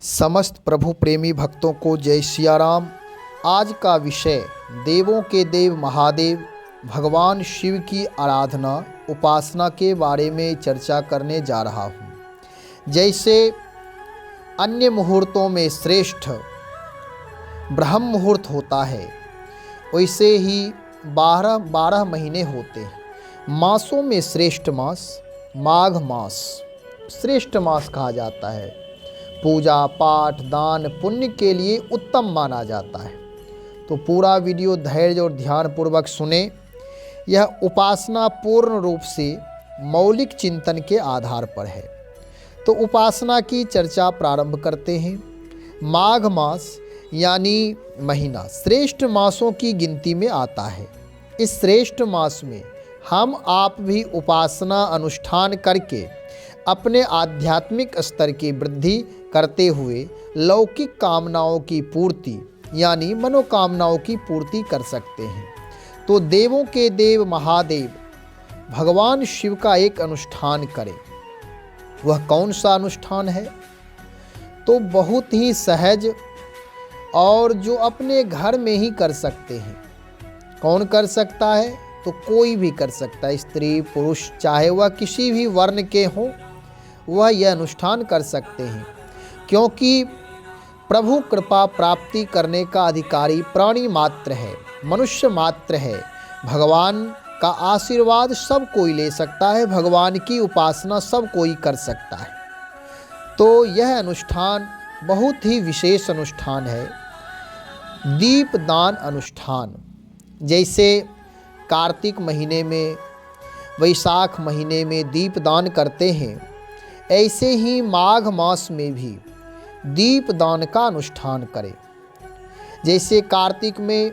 समस्त प्रभु प्रेमी भक्तों को जय सिया राम। आज का विषय देवों के देव महादेव भगवान शिव की आराधना उपासना के बारे में चर्चा करने जा रहा हूँ। जैसे अन्य मुहूर्तों में श्रेष्ठ ब्रह्म मुहूर्त होता है, वैसे ही 12 महीने होते हैं। मासों में श्रेष्ठ मास माघ मास श्रेष्ठ मास कहा जाता है। पूजा पाठ दान पुण्य के लिए उत्तम माना जाता है। तो पूरा वीडियो धैर्य और ध्यानपूर्वक सुने। यह उपासना पूर्ण रूप से मौलिक चिंतन के आधार पर है। तो उपासना की चर्चा प्रारंभ करते हैं। माघ मास यानी महीना श्रेष्ठ मासों की गिनती में आता है। इस श्रेष्ठ मास में हम आप भी उपासना अनुष्ठान करके अपने आध्यात्मिक स्तर की वृद्धि करते हुए लौकिक कामनाओं की पूर्ति यानी मनोकामनाओं की पूर्ति कर सकते हैं। तो देवों के देव महादेव भगवान शिव का एक अनुष्ठान करें। वह कौन सा अनुष्ठान है? तो बहुत ही सहज और जो अपने घर में ही कर सकते हैं। कौन कर सकता है? तो कोई भी कर सकता है, स्त्री पुरुष चाहे वह किसी भी वर्ण के हों, वह यह अनुष्ठान कर सकते हैं। क्योंकि प्रभु कृपा प्राप्ति करने का अधिकारी प्राणी मात्र है, मनुष्य मात्र है। भगवान का आशीर्वाद सब कोई ले सकता है, भगवान की उपासना सब कोई कर सकता है। तो यह अनुष्ठान बहुत ही विशेष अनुष्ठान है, दीपदान अनुष्ठान। जैसे कार्तिक महीने में वैशाख महीने में दीपदान करते हैं, ऐसे ही माघ मास में भी दीपदान का अनुष्ठान करें। जैसे कार्तिक में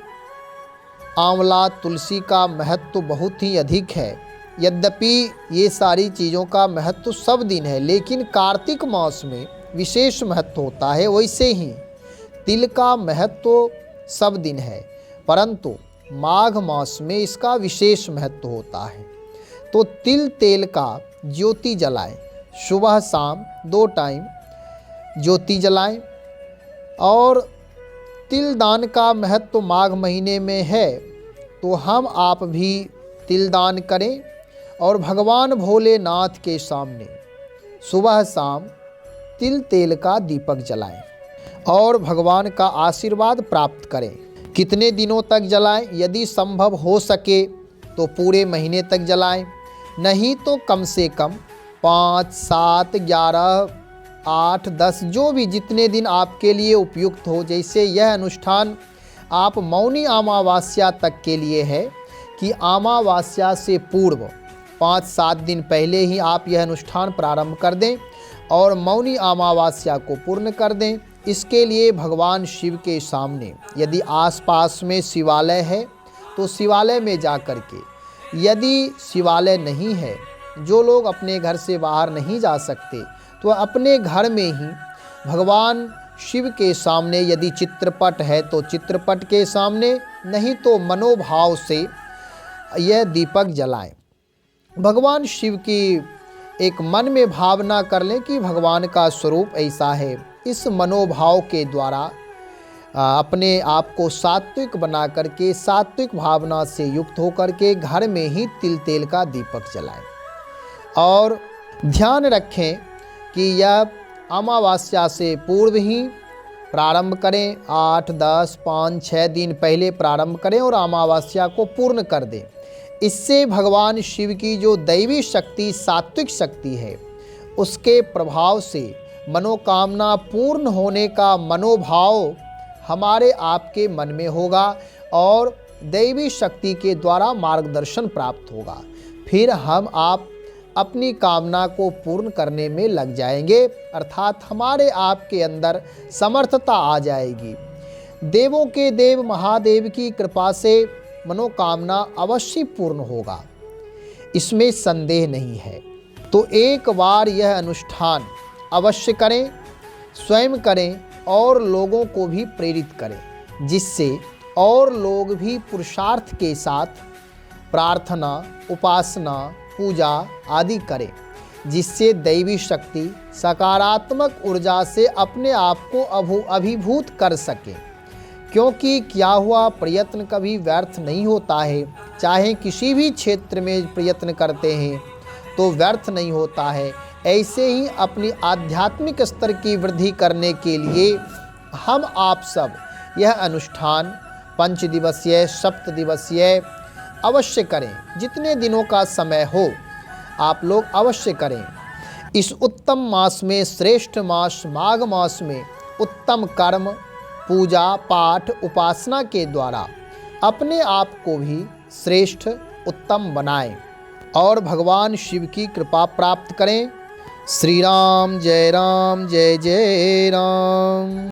आंवला तुलसी का महत्व बहुत ही अधिक है। यद्यपि ये सारी चीज़ों का महत्व सब दिन है, लेकिन कार्तिक मास में विशेष महत्व होता है। वैसे ही तिल का महत्व सब दिन है, परंतु माघ मास में इसका विशेष महत्व होता है। तो तिल तेल का ज्योति जलाएं, सुबह शाम 2 टाइम ज्योति जलाएं। और तिल दान का महत्व माघ महीने में है, तो हम आप भी तिल दान करें और भगवान भोलेनाथ के सामने सुबह शाम तिल तेल का दीपक जलाएं और भगवान का आशीर्वाद प्राप्त करें। कितने दिनों तक जलाएं? यदि संभव हो सके तो पूरे महीने तक जलाएं, नहीं तो कम से कम 5, 7, 11, 8, 10 जो भी जितने दिन आपके लिए उपयुक्त हो। जैसे यह अनुष्ठान आप मौनी अमावस्या तक के लिए है कि अमावस्या से पूर्व 5-7 दिन पहले ही आप यह अनुष्ठान प्रारंभ कर दें और मौनी अमावस्या को पूर्ण कर दें। इसके लिए भगवान शिव के सामने यदि आसपास में शिवालय है तो शिवालय में जा कर के, यदि शिवालय नहीं है, जो लोग अपने घर से बाहर नहीं जा सकते, तो अपने घर में ही भगवान शिव के सामने, यदि चित्रपट है तो चित्रपट के सामने, नहीं तो मनोभाव से यह दीपक जलाएं। भगवान शिव की एक मन में भावना कर लें कि भगवान का स्वरूप ऐसा है। इस मनोभाव के द्वारा अपने आप को सात्विक बना करके, सात्विक भावना से युक्त होकर के घर में ही तिल तेल का दीपक जलाएं। और ध्यान रखें कि यह अमावस्या से पूर्व ही प्रारंभ करें। 8, 10, 5, 6 दिन पहले प्रारंभ करें और अमावस्या को पूर्ण कर दें। इससे भगवान शिव की जो दैवी शक्ति, सात्विक शक्ति है, उसके प्रभाव से मनोकामना पूर्ण होने का मनोभाव हमारे आपके मन में होगा और दैवी शक्ति के द्वारा मार्गदर्शन प्राप्त होगा। फिर हम आप अपनी कामना को पूर्ण करने में लग जाएंगे, अर्थात हमारे आपके अंदर समर्थता आ जाएगी। देवों के देव महादेव की कृपा से मनोकामना अवश्य पूर्ण होगा, इसमें संदेह नहीं है। तो एक बार यह अनुष्ठान अवश्य करें, स्वयं करें और लोगों को भी प्रेरित करें, जिससे और लोग भी पुरुषार्थ के साथ प्रार्थना, उपासना, पूजा आदि करें। जिससे दैवी शक्ति सकारात्मक ऊर्जा से अपने आप को अभिभूत कर सके। क्योंकि किया हुआ प्रयत्न कभी व्यर्थ नहीं होता है। चाहे किसी भी क्षेत्र में प्रयत्न करते हैं तो व्यर्थ नहीं होता है। ऐसे ही अपनी आध्यात्मिक स्तर की वृद्धि करने के लिए हम आप सब यह अनुष्ठान 5 दिवसीय 7 दिवसीय अवश्य करें। जितने दिनों का समय हो आप लोग अवश्य करें। इस उत्तम मास में, श्रेष्ठ मास माघ मास में उत्तम कर्म, पूजा पाठ, उपासना के द्वारा अपने आप को भी श्रेष्ठ उत्तम बनाएं और भगवान शिव की कृपा प्राप्त करें। श्री राम जय जय राम।